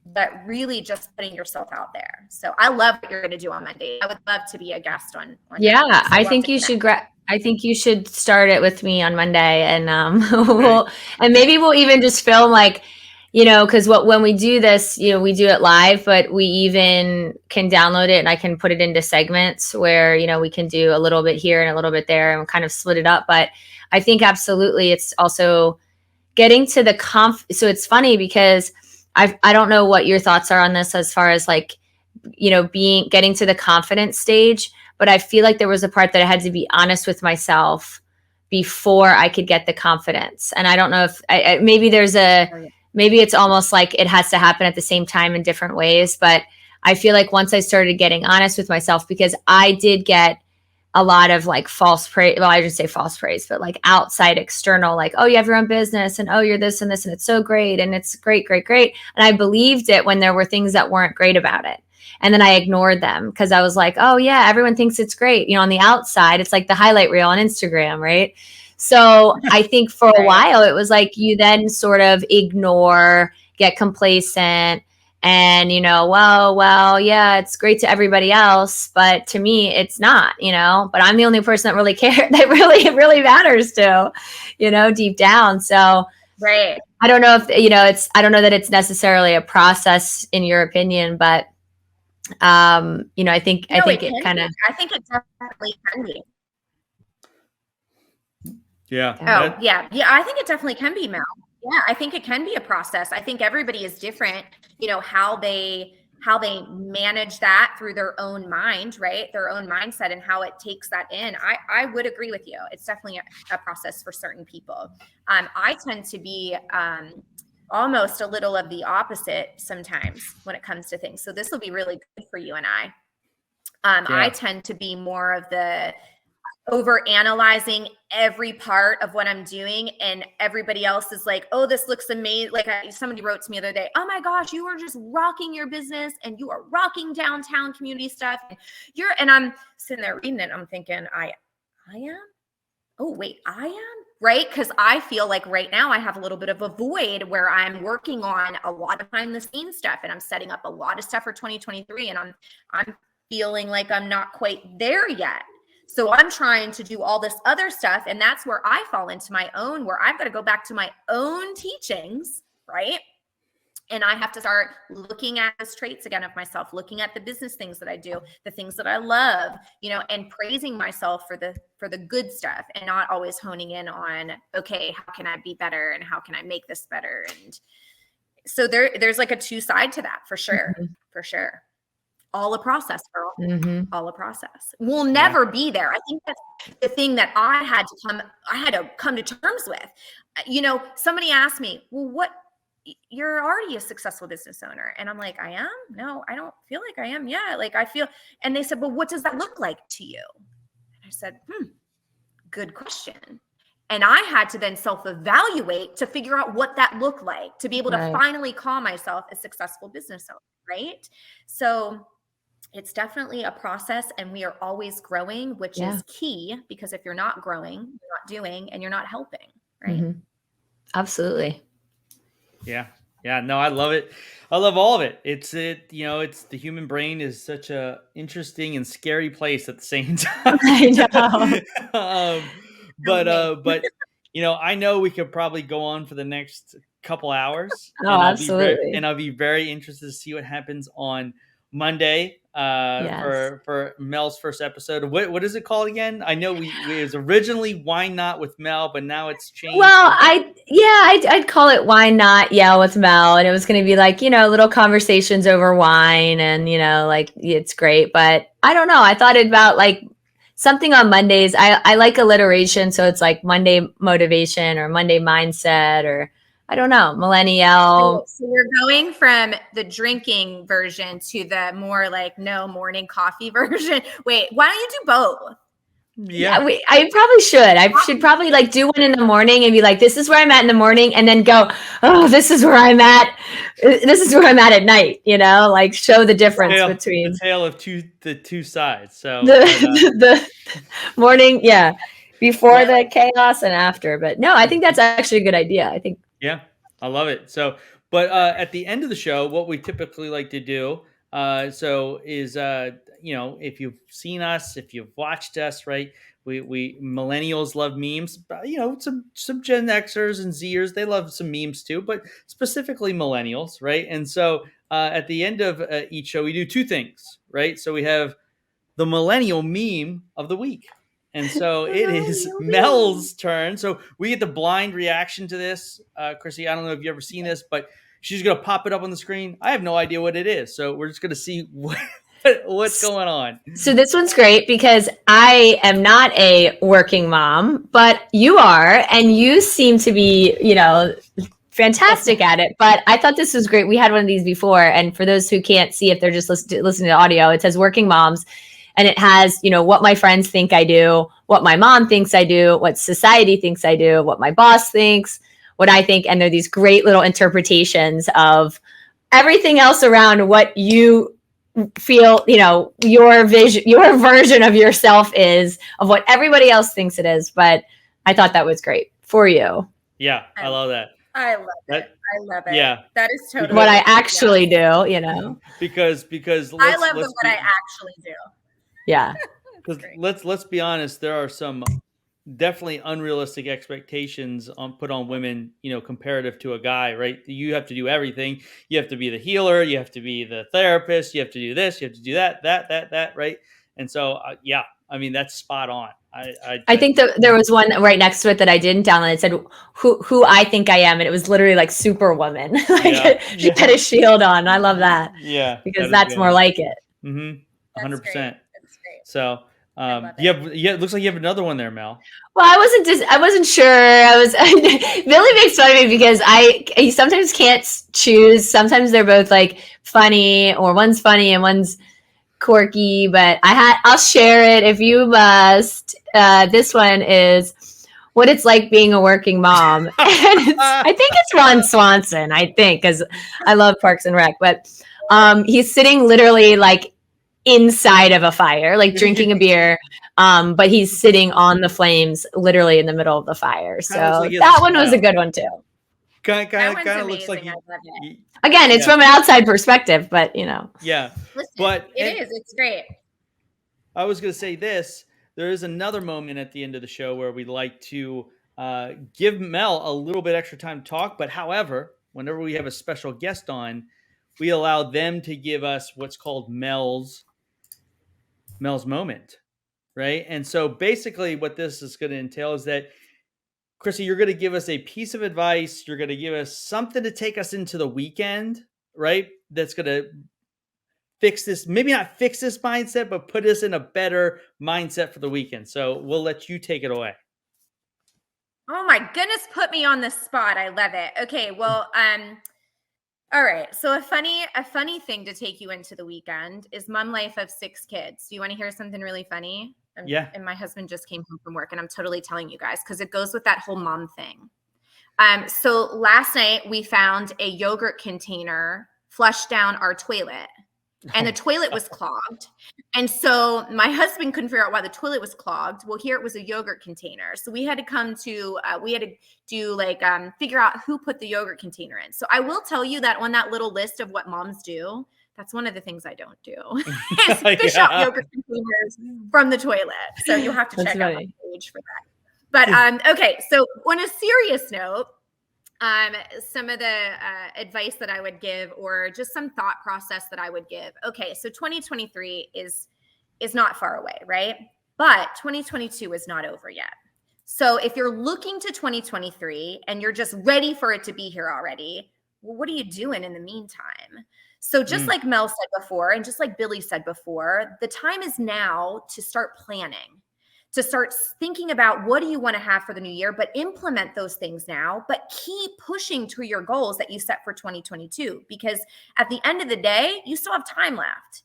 but really just putting yourself out there. So I love what you're going to do on Monday. I would love to be a guest on yeah, that. I think you should I think you should start it with me on Monday, and and maybe we'll even just film like, because when we do this, we do it live, but we even can download it and I can put it into segments where, we can do a little bit here and a little bit there and kind of split it up. But I think absolutely it's also getting to the so it's funny because I don't know what your thoughts are on this as far as like, getting to the confidence stage, but I feel like there was a part that I had to be honest with myself before I could get the confidence. And I don't know if maybe there's maybe it's almost like it has to happen at the same time in different ways. But I feel like once I started getting honest with myself, because I did get a lot of like false praise. Well, I didn't say false praise, but like outside external, like, oh, you have your own business and oh, you're this and this and it's so great. And it's great, great, great. And I believed it when there were things that weren't great about it. And then I ignored them because I was like, oh yeah, everyone thinks it's great. On the outside, it's like the highlight reel on Instagram, right? So I think for a while, it was like you then sort of ignore, get complacent, and, well, yeah, it's great to everybody else, but to me, it's not, but I'm the only person that really cares, that really, really matters to, deep down. So right. I don't know if, I don't know that it's necessarily a process in your opinion, but, I think it kind of, I think it definitely can be. Yeah. Yeah. I think it definitely can be, Mel. Yeah, I think it can be a process. I think everybody is different, how they manage that through their own mind, right? Their own mindset and how it takes that in. I would agree with you. It's definitely a process for certain people. I tend to be almost a little of the opposite sometimes when it comes to things. So this will be really good for you and I. I tend to be more of the over analyzing every part of what I'm doing, and everybody else is like, oh, this looks amazing. Like somebody wrote to me the other day, oh my gosh, you are just rocking your business and you are rocking downtown community stuff. And I'm sitting there reading it. I'm thinking, I am? Oh, wait, I am? Right? Because I feel like right now I have a little bit of a void where I'm working on a lot of behind the scenes stuff, and I'm setting up a lot of stuff for 2023. And I'm feeling like I'm not quite there yet. So I'm trying to do all this other stuff. And that's where I fall into my own, where I've got to go back to my own teachings, right? And I have to start looking at those traits again of myself, looking at the business things that I do, the things that I love, and praising myself for the good stuff, and not always honing in on, okay, how can I be better and how can I make this better? And so there's like a two side to that for sure. For sure. All a process, girl. All a process. We'll never be there. I think that's the thing that I had to come to terms with. Somebody asked me, well, you're already a successful business owner. And I'm like, I am? No, I don't feel like I am. Yeah. Like I feel, and they said, well, what does that look like to you? And I said, good question. And I had to then self-evaluate to figure out what that looked like, to be able to finally call myself a successful business owner. Right. So it's definitely a process, and we are always growing, which is key, because if you're not growing, you're not doing, and you're not helping. Right. Absolutely. Yeah. No, I love it. I love all of it. It's the human brain is such a interesting and scary place at the same time. I know. But I know we could probably go on for the next couple hours. Oh, and absolutely. I'll be very interested to see what happens on Monday for Mel's first episode. What is it called again? I know it was originally Why Not with Mel, but now it's changed. Well, I'd call it Why Not Yell with Mel, and it was going to be like, little conversations over wine, and like it's great, but I don't know. I thought about like something on Mondays. I like alliteration, so it's like Monday motivation or Monday mindset, or I don't know, millennial. So we're going from the drinking version to the more like no morning coffee version. Wait, why don't you do both? Yeah, I probably should. I should probably like do one in the morning and be like, this is where I'm at in the morning, and then go, oh, this is where I'm at. This is where I'm at night. Like show the difference between the tale of the two sides. So the morning, before the chaos and after. But no, I think that's actually a good idea. I think. Yeah, I love it. So, but at the end of the show, what we typically like to do, is if you've seen us, if you've watched us, right? We millennials love memes, but some Gen Xers and Zers, they love some memes too, but specifically millennials, right? And so at the end of each show, we do two things, right? So we have the millennial meme of the week. And so it is Mel's turn. So we get the blind reaction to this. Krissy, I don't know if you've ever seen this, but she's going to pop it up on the screen. I have no idea what it is. So we're just going to see what's going on. So this one's great because I am not a working mom, but you are, and you seem to be, fantastic at it. But I thought this was great. We had one of these before. And for those who can't see, if they're just listening to audio, it says working moms. And it has, what my friends think I do, what my mom thinks I do, what society thinks I do, what my boss thinks, what I think. And they're these great little interpretations of everything else around what you feel, your vision, your version of yourself is, of what everybody else thinks it is. But I thought that was great for you. Yeah, I love that. I love it. I love it. Yeah. That is totally what I actually do, Because I love what I actually do. Yeah. Let's be honest, there are some definitely unrealistic expectations put on women, comparative to a guy, right? You have to do everything. You have to be the healer, you have to be the therapist, you have to do this, you have to do that, right? And so that's spot on. I think that there was one right next to it that I didn't download. It said who I think I am, and it was literally like Superwoman. She had a shield on. I love that. Yeah, because that's more like it. 100%. So it looks like you have another one there, Mel. Well, I wasn't sure. Billy makes fun of me because I sometimes can't choose. Sometimes they're both like funny, or one's funny and one's quirky, but I'll share it if you must. This one is what it's like being a working mom. And I think it's Ron Swanson, because I love Parks and Rec, but he's sitting literally like inside of a fire, like drinking a beer, but he's sitting on the flames literally in the middle of the fire. So that one was a good one too. Kind of looks like again, it's from an outside perspective, but yeah. Listen, but it's great. I was going to say this. There is another moment at the end of the show where we'd like to give Mel a little bit extra time to talk, but however, whenever we have a special guest on, we allow them to give us what's called Mel's moment, right? And so basically what this is going to entail is that, Krissy, you're going to give us a piece of advice. You're going to give us something to take us into the weekend, right? That's going to fix this, maybe not fix this mindset, but put us in a better mindset for the weekend. So we'll let you take it away. Oh my goodness, put me on the spot. I love it. Okay, well, all right. So a funny thing to take you into the weekend is mom life of 6 kids. Do you want to hear something really funny? Yeah. And my husband just came home from work, and I'm totally telling you guys because it goes with that whole mom thing. So last night we found a yogurt container flushed down our toilet, and the toilet was clogged. And so my husband couldn't figure out why the toilet was clogged. Well, here it was a yogurt container. So we had to figure out who put the yogurt container in. So I will tell you that on that little list of what moms do, that's one of the things I don't do is fish out yogurt containers from the toilet. So you'll have to check out my page for that. But okay, so on a serious note, some of the advice that I would give, or just some thought process that I would give. Okay, so 2023 is not far away, right? But 2022 is not over yet. So if you're looking to 2023 and you're just ready for it to be here already, well, what are you doing in the meantime? So just like Mel said before, and just like Billy said before, the time is now to start planning, to start thinking about what do you want to have for the new year, but implement those things now, but keep pushing to your goals that you set for 2022, because at the end of the day, you still have time left.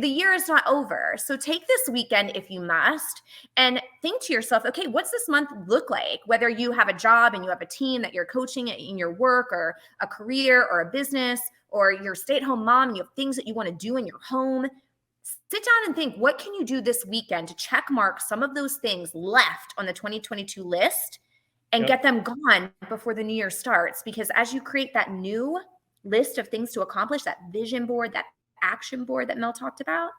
The year is not over. So take this weekend if you must, and think to yourself, okay, what's this month look like? Whether you have a job and you have a team that you're coaching in your work, or a career or a business, or you're a stay-at-home mom and you have things that you want to do in your home, sit down and think, what can you do this weekend to check mark some of those things left on the 2022 list and get them gone before the new year starts? Because as you create that new list of things to accomplish, that vision board, that action board that Mel talked about,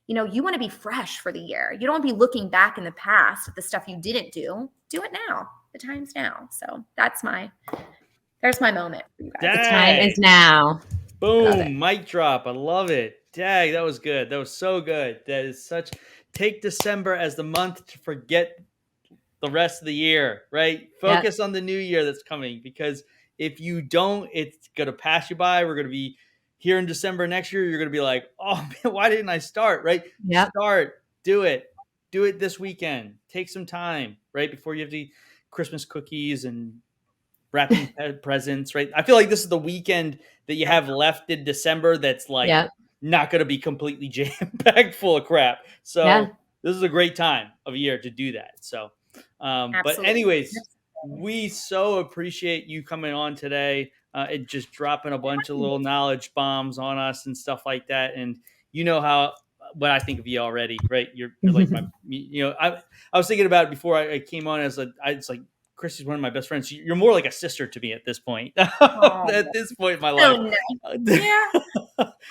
you want to be fresh for the year. You don't want to be looking back in the past at the stuff you didn't do. Do it now. The time's now. So there's my moment for you guys. The time is now. Boom, mic drop. I love it. Dang, that was good. That was so good. That is take December as the month to forget the rest of the year, right? Focus on the new year that's coming, because if you don't, it's going to pass you by. We're going to be here in December next year. You're going to be like, oh man, why didn't I start? Right? Start, do it this weekend. Take some time, right? Before you have to eat Christmas cookies and wrapping presents, right? I feel like this is the weekend that you have left in December that's like not going to be completely jam-packed full of crap. So this is a great time of year to do that. So, but anyways, we so appreciate you coming on today and just dropping a bunch of little knowledge bombs on us and stuff like that. And you know what I think of you already, right? You're like my, I was thinking about it before I came on it's like, Krissy's one of my best friends. You're more like a sister to me at this point. At this point in my life. Nice. Yeah.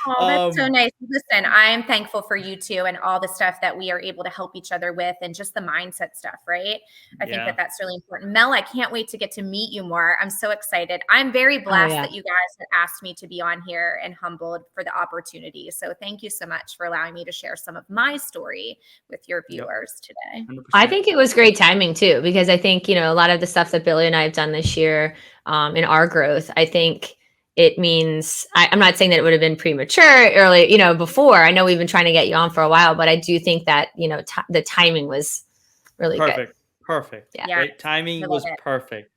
Oh, that's so nice. Listen, I am thankful for you too, and all the stuff that we are able to help each other with, and just the mindset stuff, right? I think that that's really important. Mel, I can't wait to get to meet you more. I'm so excited. I'm very blessed that you guys have asked me to be on here, and humbled for the opportunity. So thank you so much for allowing me to share some of my story with your viewers today. 100%. I think it was great timing too, because I think, a lot of the stuff that Billy and I have done this year in our growth, I think it means, I'm not saying that it would have been premature early, before. I know we've been trying to get you on for a while, but I do think that, the timing was really good. Perfect. Yeah. Right? Timing was perfect.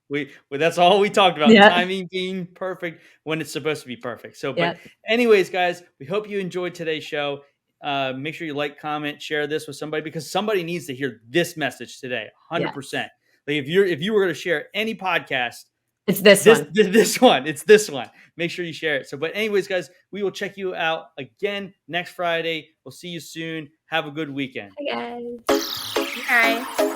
That's all we talked about. Timing being perfect when it's supposed to be perfect. So, but anyways, guys, we hope you enjoyed today's show. Make sure you like, comment, share this with somebody, because somebody needs to hear this message today. 100%. Like if you were going to share any podcast, it's this one. It's this one. Make sure you share it. So, but anyways, guys, we will check you out again next Friday. We'll see you soon. Have a good weekend. Hey guys. Bye.